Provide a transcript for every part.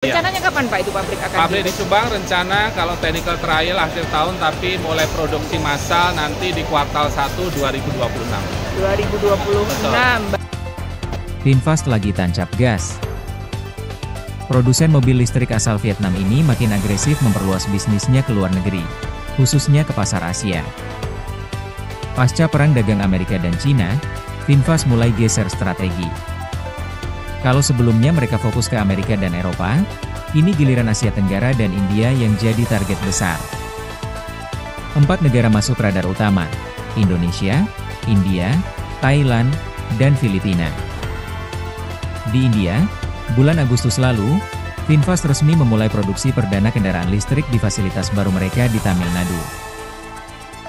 Rencananya kapan Pak itu pabrik akan Pabrik di Subang rencana kalau technical trial akhir tahun, tapi mulai produksi massal nanti di kuartal 1 2026. 2026. VinFast lagi tancap gas. Produsen mobil listrik asal Vietnam ini makin agresif memperluas bisnisnya ke luar negeri, khususnya ke pasar Asia. Pasca perang dagang Amerika dan Cina, VinFast mulai geser strategi. Kalau sebelumnya mereka fokus ke Amerika dan Eropa, kini giliran Asia Tenggara dan India yang jadi target besar. 4 negara masuk radar utama: Indonesia, India, Thailand, dan Filipina. Di India, bulan Agustus lalu, VinFast resmi memulai produksi perdana kendaraan listrik di fasilitas baru mereka di Tamil Nadu.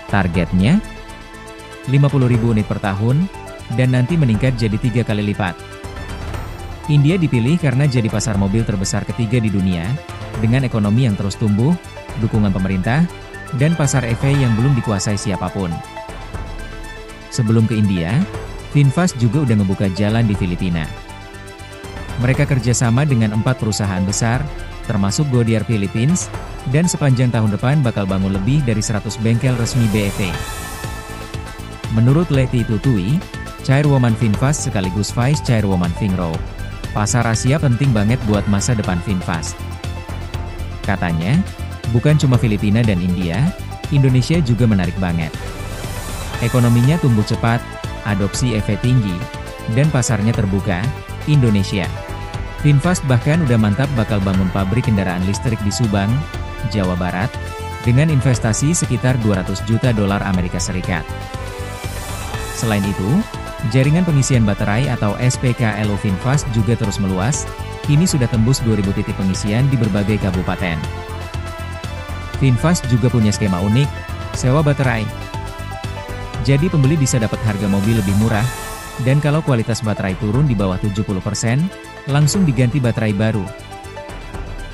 Targetnya, 50.000 unit per tahun, dan nanti meningkat jadi 3 kali lipat. India dipilih karena jadi pasar mobil terbesar ketiga di dunia, dengan ekonomi yang terus tumbuh, dukungan pemerintah, dan pasar EV yang belum dikuasai siapapun. Sebelum ke India, VinFast juga udah ngebuka jalan di Filipina. Mereka kerjasama dengan 4 perusahaan besar, termasuk Goodyear Philippines, dan sepanjang tahun depan bakal bangun lebih dari 100 bengkel resmi BEV. Menurut Letty Tutui, Chairwoman VinFast sekaligus Vice Chairwoman Vingroad, pasar Asia penting banget buat masa depan VinFast. Katanya, bukan cuma Filipina dan India, Indonesia juga menarik banget. Ekonominya tumbuh cepat, adopsi EV tinggi, dan pasarnya terbuka, Indonesia. VinFast bahkan udah mantap bakal bangun pabrik kendaraan listrik di Subang, Jawa Barat, dengan investasi sekitar 200 juta dolar Amerika Serikat. Selain itu, jaringan pengisian baterai atau SPKLU VinFast juga terus meluas, kini sudah tembus 2.000 titik pengisian di berbagai kabupaten. VinFast juga punya skema unik, sewa baterai. Jadi pembeli bisa dapat harga mobil lebih murah, dan kalau kualitas baterai turun di bawah 70%, langsung diganti baterai baru.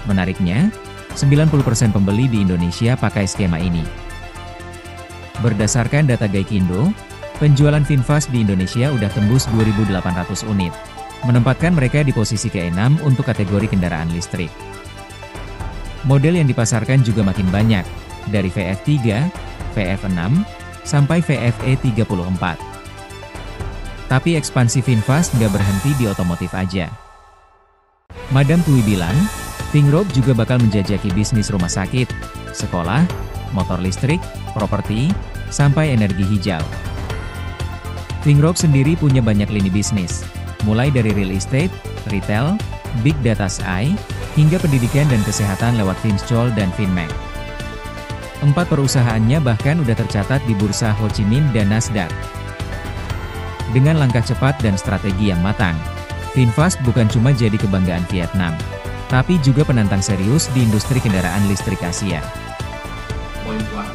Menariknya, 90% pembeli di Indonesia pakai skema ini. Berdasarkan data Gaikindo, penjualan VinFast di Indonesia udah tembus 2.800 unit, menempatkan mereka di posisi ke-6 untuk kategori kendaraan listrik. Model yang dipasarkan juga makin banyak, dari VF3, VF6, sampai VFE 34. Tapi ekspansi VinFast nggak berhenti di otomotif aja. Madam Tui bilang, Vingroad juga bakal menjajaki bisnis rumah sakit, sekolah, motor listrik, properti, sampai energi hijau. Vingroad sendiri punya banyak lini bisnis, mulai dari real estate, retail, big data AI, hingga pendidikan dan kesehatan lewat Vinchol dan Vinmec. 4 perusahaannya bahkan udah tercatat di Bursa Ho Chi Minh dan Nasdaq. Dengan langkah cepat dan strategi yang matang, VinFast bukan cuma jadi kebanggaan Vietnam, tapi juga penantang serius di industri kendaraan listrik Asia. Point one.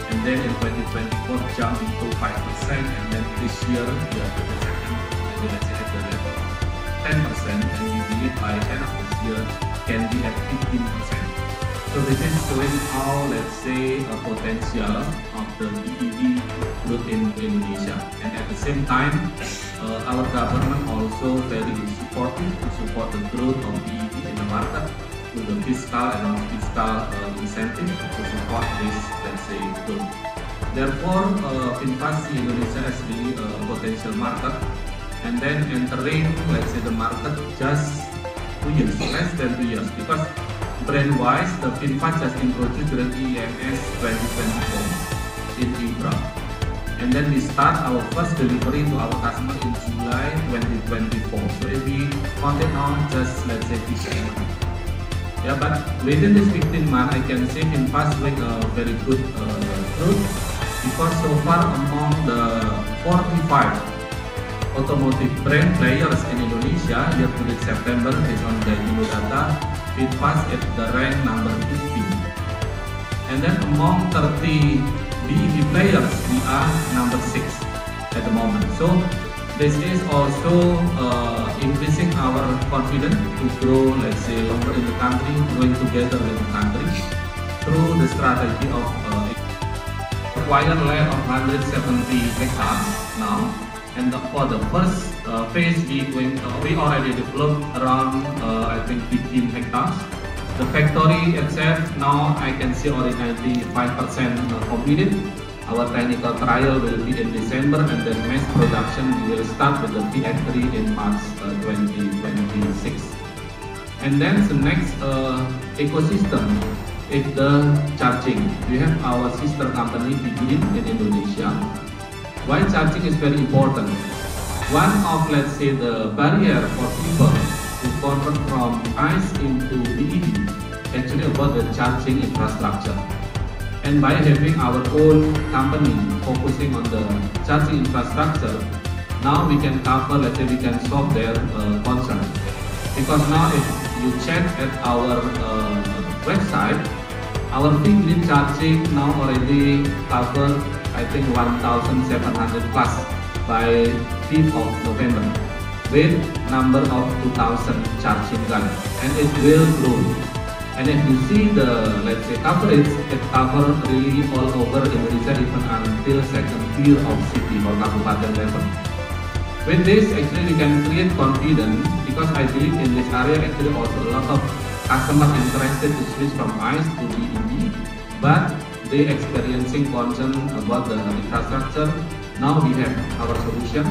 And then in 2024 jump into 5%, and then this year we are at the second, and then let's say at the level 10%, and we believe by end of this year can be at 15%. So this is showing how, let's say, a potential of the BEV growth in Indonesia. And at the same time, our government also very supportive to support the growth of BEV in the market with the fiscal and non-fiscal incentive to support this, let's say, growth. Therefore, VinFast Indonesia is really a potential market, and then entering, let's say, the market just 2 years, less than 2 years, because brand-wise, the VinFast just introduced during EMS 2024 in April. And then we start our first delivery to our customer in July 2024. So if we count it on just, let's say, 15 months. Yeah, but within this 15 months, I can say VinFast doing a very good growth, because so far among the 45 automotive brand players in Indonesia, year to date September, based on Gaikindo data, VinFast at the rank number 15. And then among 30 BEV players, we are number 6 at the moment. So this is also increasing our confidence to grow, let's say, longer in the country, growing together with the country through the strategy of acquire land of 170 hectares now. And for the first phase, we already developed around I think 15 hectares. The factory itself now I can see already 95% completed. Our technical trial will be in December, and then mass production we will start with the PF3 in March 2026. And then the next ecosystem is the charging. We have our sister company Begin in Indonesia. Why charging is very important? One of, let's say, the barrier for people to convert from ICE into BEV actually about the charging infrastructure. And by having our own company focusing on the charging infrastructure, now we can cover, let's say, we can solve their concern. Because now if you check at our website, our Green charging now already cover I think 1,700 plus by 5th of November with number of 2,000 charging guns, and it will grow. And if you see the, let's say, coverage, it covers really all over Indonesia even until second tier of city or kabupaten level. With this, actually we can create confidence, because I believe in this area actually also a lot of customers interested to switch from ICE to BEV, but they experiencing concern about the infrastructure. Now we have our solution,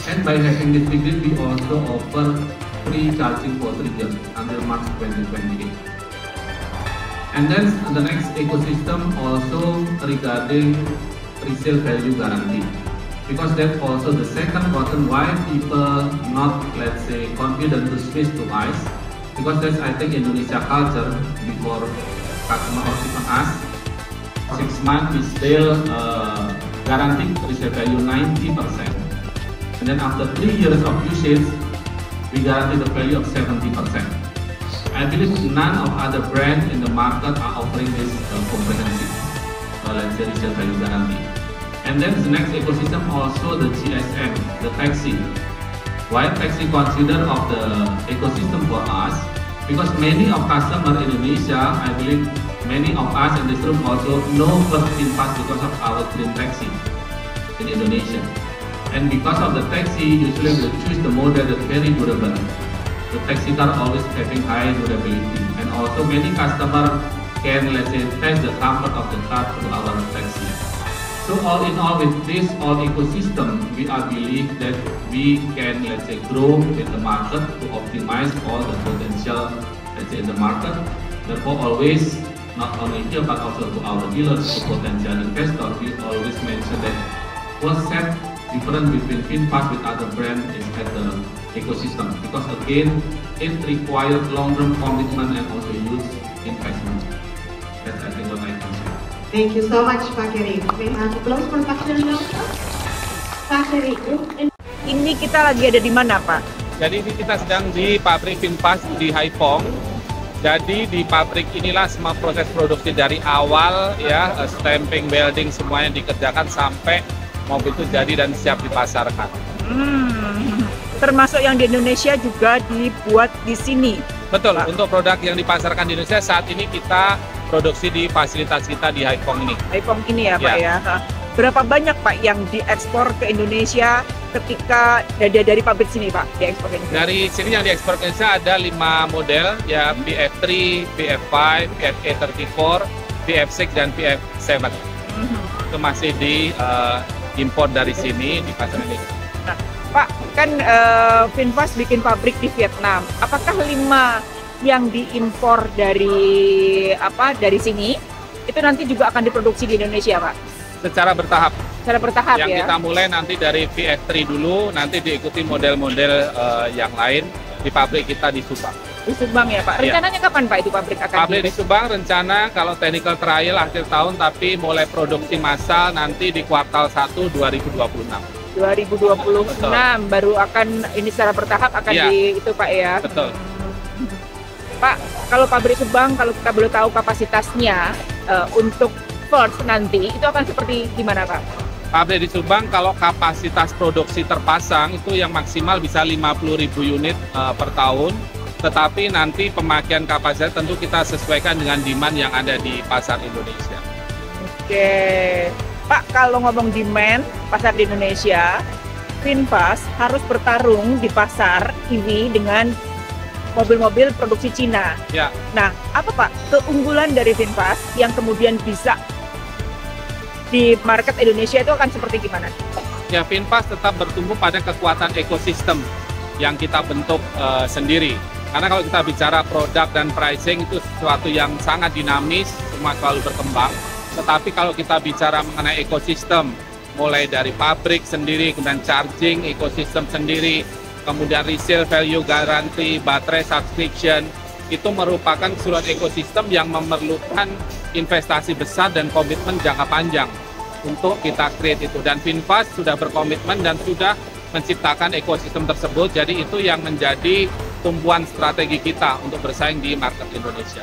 and by having this degree, we also offer free charging for 3 years until March 2028. And then the next ecosystem also regarding resale value guarantee, because that's also the second reason why people not, let's say, confident to switch to ICE, because that's I think Indonesia culture. Before customer or even us, 6 months we still guaranteed resale value 90%, and then after 3 years of usage we guarantee the value of 70%. I believe none of other brands in the market are offering this comprehensive let's say resale value guarantee. And then the next ecosystem also the GSM, the taxi. Why taxi considered of the ecosystem for us? Because many of customers in Indonesia, I believe many of us in this room also know first VinFast because of our green taxi in Indonesia. And because of the taxi, usually we choose the model that's very durable. The taxi car always having high durability, and also many customers can, let's say, test the comfort of the car through our taxi. So all in all, with this all ecosystem, we are believe that we can, let's say, grow with the market to optimize all the potential, let's say, in the market. Therefore, always, not only here but also to our dealers, to potential investors, we always mention that what set different between VinFast with other brands is at the ecosystem, because again, it requires long-term commitment and also huge investment. That's I think what I can say. Thank you so much, Pak Keri. May I have close production now? Pak Keri, Ini kita lagi ada di mana, Pak? Jadi ini kita sedang di pabrik VinFast di Haiphong. Jadi di pabrik inilah semua proses produksi dari awal, ya, stamping, welding, semuanya dikerjakan sampai mobil itu jadi dan siap dipasarkan. Termasuk yang di Indonesia juga dibuat di sini. Betul, Pak. untuk produk yang dipasarkan di Indonesia saat ini kita produksi di fasilitas kita di Haiphong ini. Haiphong ini ya, Pak ya. Berapa banyak, Pak, yang diekspor ke Indonesia ketika dari pabrik sini, Pak, diekspor ke Indonesia? Dari sini yang diekspor ke Indonesia ada 5 model, ya, PF3, PF5, PF34, PF6 dan PF7. Itu masih diimpor dari sini di pasar ini. Nah, Pak, kan VinFast bikin pabrik di Vietnam. Apakah 5 yang diimpor dari sini itu nanti juga akan diproduksi di Indonesia, Pak? Secara bertahap. Secara bertahap, yang ya. kita mulai nanti dari PF3 dulu, nanti diikuti model-model yang lain di pabrik kita di Subang. Di Subang ya, Pak. Rencananya kapan, Pak, itu pabrik akan Pabrik di Subang rencana kalau technical trial akhir tahun, tapi mulai produksi massal nanti di kuartal 1 2026. 2026 baru akan ini secara bertahap akan itu, Pak, ya. Betul. Pak, kalau pabrik Subang, kalau kita boleh tahu kapasitasnya untuk first nanti itu akan seperti gimana, Pak? Pabrik di Subang kalau kapasitas produksi terpasang itu yang maksimal bisa 50.000 unit per tahun, tetapi nanti pemakaian kapasitas tentu kita sesuaikan dengan demand yang ada di pasar Indonesia. Oke, Pak, kalau ngomong demand pasar di Indonesia, VinFast harus bertarung di pasar EV dengan mobil-mobil produksi Cina. Ya. Nah, apa Pak keunggulan dari VinFast yang kemudian bisa di market Indonesia itu akan seperti gimana? Ya, VinFast tetap bertumbuh pada kekuatan ekosistem yang kita bentuk sendiri. Karena kalau kita bicara produk dan pricing itu sesuatu yang sangat dinamis, semua selalu berkembang. Tetapi kalau kita bicara mengenai ekosistem, mulai dari pabrik sendiri, kemudian charging, ekosistem sendiri, kemudian resale value guarantee, baterai subscription, itu merupakan keseluruhan ekosistem yang memerlukan investasi besar dan komitmen jangka panjang untuk kita create itu. Dan VinFast sudah berkomitmen dan sudah menciptakan ekosistem tersebut, jadi itu yang menjadi tumpuan strategi kita untuk bersaing di market Indonesia.